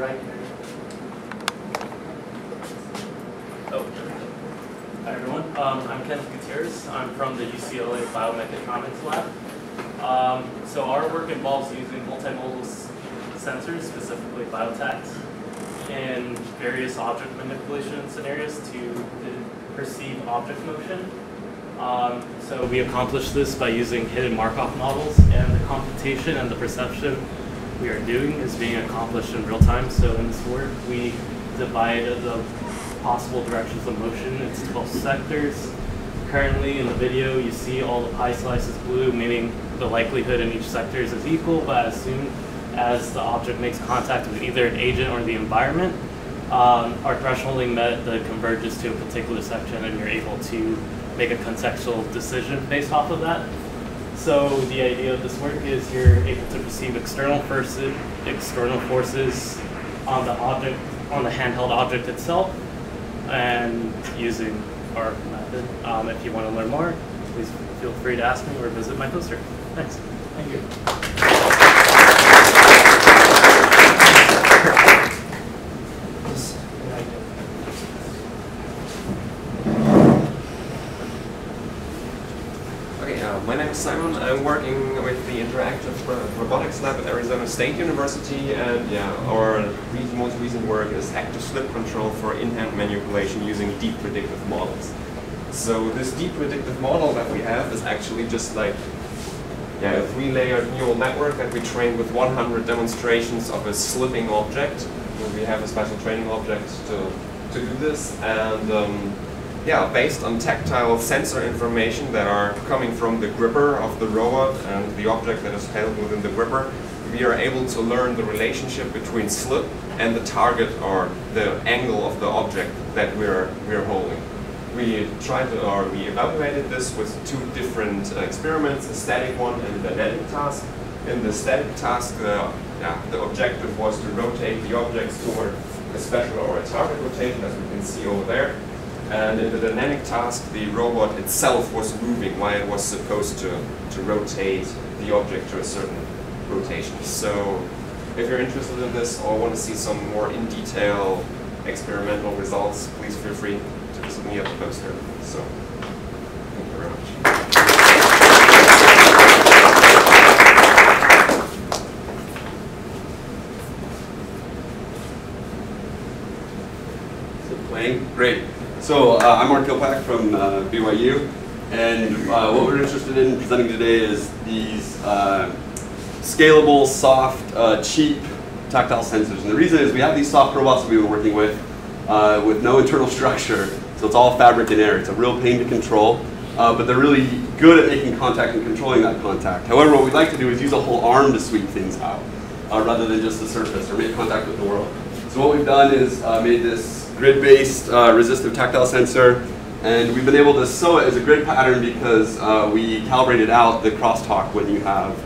right. Oh, hi everyone. I'm Kenneth Gutierrez. I'm from the UCLA Biomechatronics Lab. So our work involves using multimodal sensors, specifically biotachs, in various object manipulation scenarios to perceive object motion. So we accomplish this by using hidden Markov models, and the computation and the perception we are doing is being accomplished in real time. So in this work, we divide the possible directions of motion into 12 sectors. Currently in the video, you see all the pie slices blue, meaning the likelihood in each sector is equal, but as soon as the object makes contact with either an agent or the environment, our thresholding met that converges to a particular section, and you're able to make a contextual decision based off of that. So the idea of this work is you're able to perceive external forces on the object, on the handheld object itself, and using our method. If you want to learn more, please feel free to ask me or visit my poster. Thanks. Thank you. My name is Simon. I'm working with the Interactive Robotics Lab at Arizona State University, and our most recent work is active slip control for in-hand manipulation using deep predictive models. So this deep predictive model that we have is actually just like a 3-layered neural network that we train with 100 demonstrations of a slipping object. We have a special training object to do this, and based on tactile sensor information that are coming from the gripper of the robot and the object that is held within the gripper, we are able to learn the relationship between slip and the target, or the angle of the object that we're holding. We evaluated this with 2 different experiments, a static one and a dynamic task. In the static task, the objective was to rotate the objects toward a special or a target rotation, as we can see over there. And in the dynamic task, the robot itself was moving while it was supposed to rotate the object to a certain rotation. So if you're interested in this or want to see some more in-detail experimental results, please feel free to visit me at the poster. So thank you very much. Great. So I'm Mark Kilpack from BYU, and what we're interested in presenting today is these scalable, soft, cheap tactile sensors. And the reason is we have these soft robots that we've been working with no internal structure, so it's all fabric and air. It's a real pain to control, but they're really good at making contact and controlling that contact. However, what we'd like to do is use a whole arm to sweep things out, rather than just the surface or make contact with the world. So what we've done is made this grid-based resistive tactile sensor, and we've been able to sew it as a grid pattern because we calibrated out the crosstalk when you have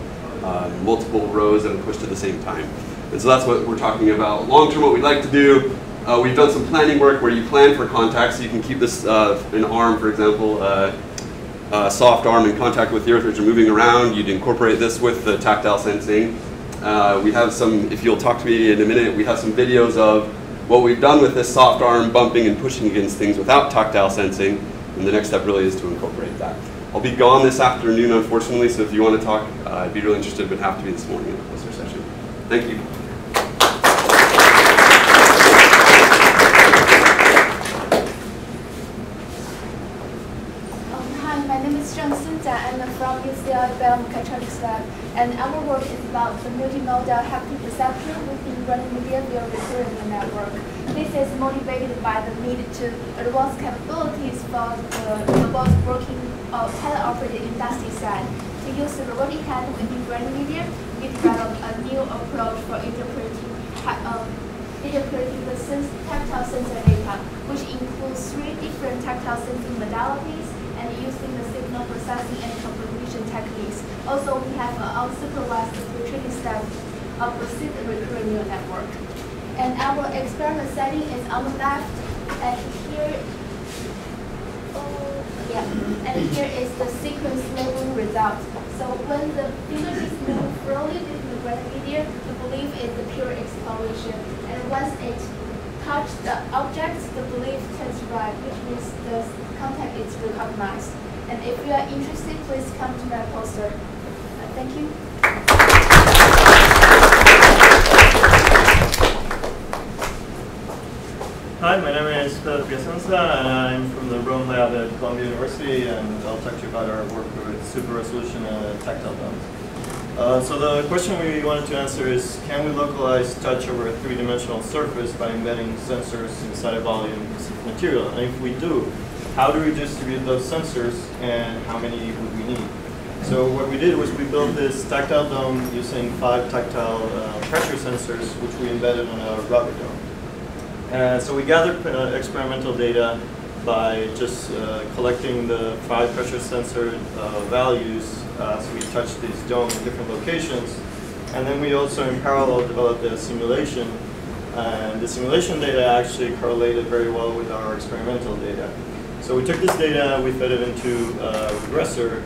multiple rows that are pushed at the same time. And so that's what we're talking about. Long-term, what we'd like to do, we've done some planning work where you plan for contact, so you can keep this an arm, for example, a soft arm in contact with the earth as you're moving around. You'd incorporate this with the tactile sensing. We have some, if you'll talk to me in a minute, we have some videos of what we've done with this soft arm bumping and pushing against things without tactile sensing, and the next step really is to incorporate that. I'll be gone this afternoon, unfortunately, so if you want to talk, I'd be really interested, but have to be this morning in the poster session. Thank you. Hi, my name is Zheng Xinjia. I'm from UCLA Biomechatronics Lab, and our work is about the multimodal haptic perception within running media via recurrent neural network. This is motivated by the need to advance capabilities for the robots working or teleoperated industry side. To use the robotic hand within running media, we developed a new approach for interpreting the tactile sensor data, which includes 3 different tactile sensing modalities and using the signal processing and computation techniques. Also, we have an unsupervised pre-training step of the recurrent neural network. And our experiment setting is on the left, and here is the sequence labeling result. So when the images move slowly within the graph media, we believe it's a pure exploration. And touch the objects, the belief turns right, which means the contact is recognized. And if you are interested, please come to my poster. Thank you. Hi, my name is Philip Gasenza, and I'm from the Rome lab at Columbia University, and I'll talk to you about our work with super resolution and tactile domes. So the question we wanted to answer is, can we localize touch over a three-dimensional surface by embedding sensors inside a volume of material? And if we do, how do we distribute those sensors, and how many would we need? So what we did was we built this tactile dome using 5 tactile pressure sensors, which we embedded on a rubber dome. So we gathered experimental data by just collecting the 5 pressure sensor values as we touched these domes in different locations. And then we also in parallel developed a simulation. And the simulation data actually correlated very well with our experimental data. So we took this data, we fed it into a regressor,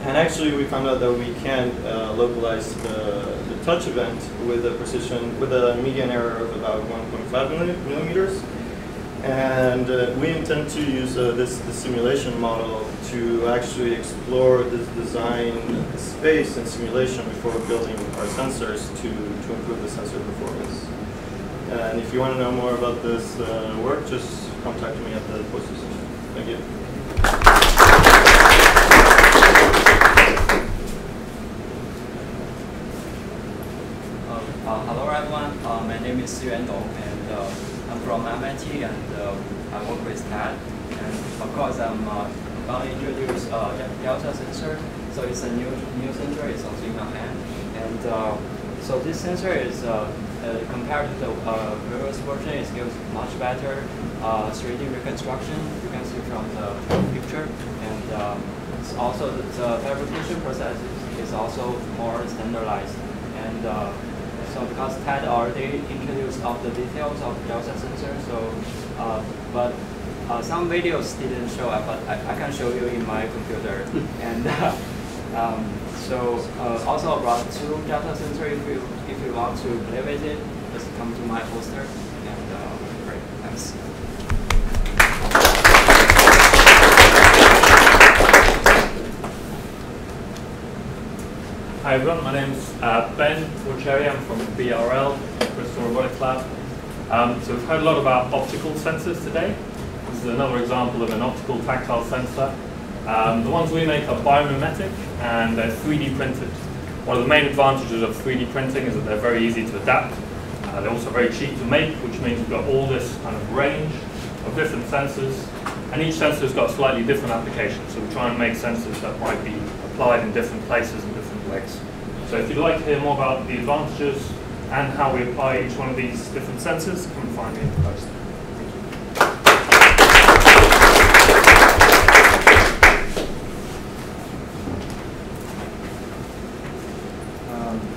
and actually we found out that we can localize the touch event with a precision, with a median error of about 1.5 millimeters. And we intend to use this simulation model to actually explore this design space and simulation before building our sensors to improve the sensor performance. And if you want to know more about this work, just contact me at the poster session. Thank you. Hello everyone, my name is Yuan Dong, and I'm from MIT, and I work with TAD. And of course, I'm about to introduce delta sensor. So it's a new sensor. It's also in my hand, and so this sensor is compared to the previous version, it gives much better 3D reconstruction. You can see from the picture, and it's also the fabrication process is also more standardized. And so because TAD already introduced all the details of delta sensor, so but some videos didn't show up, but I can show you in my computer. And so also I brought 2 delta sensor. If you want to play with it, just come to my poster. And great, thanks. Hi everyone, my name's Ben Forcherry. I'm from BRL, Bristol Robotics Lab. So we've heard a lot about optical sensors today. This is another example of an optical tactile sensor. The ones we make are biomimetic and they're 3D printed. One of the main advantages of 3D printing is that they're very easy to adapt. They're also very cheap to make, which means we've got all this kind of range of different sensors. And each sensor's got slightly different applications. So we try and make sensors that might be applied in different places and different ways. So if you'd like to hear more about the advantages and how we apply each one of these different sensors, come and find me in the poster.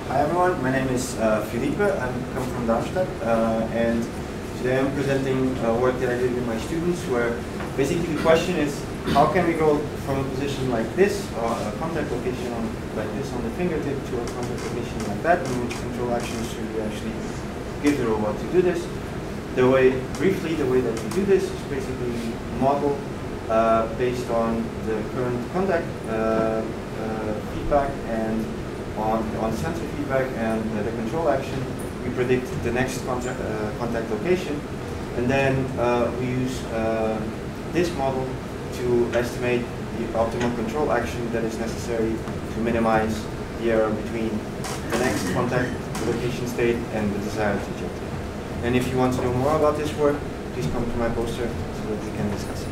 Hi everyone, my name is Felipe. I come from Darmstadt, and today I'm presenting work that I did with my students, where basically the question is, how can we go from a position like this, or a contact location like this on the fingertip, to a contact location like that, and which control actions should we actually give the robot to do this? Briefly, the way that we do this is basically model based on the current contact feedback and on sensor feedback and the control action. We predict the next contact location, and then we use this model to estimate the optimal control action that is necessary to minimize the error between the next contact location state and the desired trajectory. And if you want to know more about this work, please come to my poster so that we can discuss it.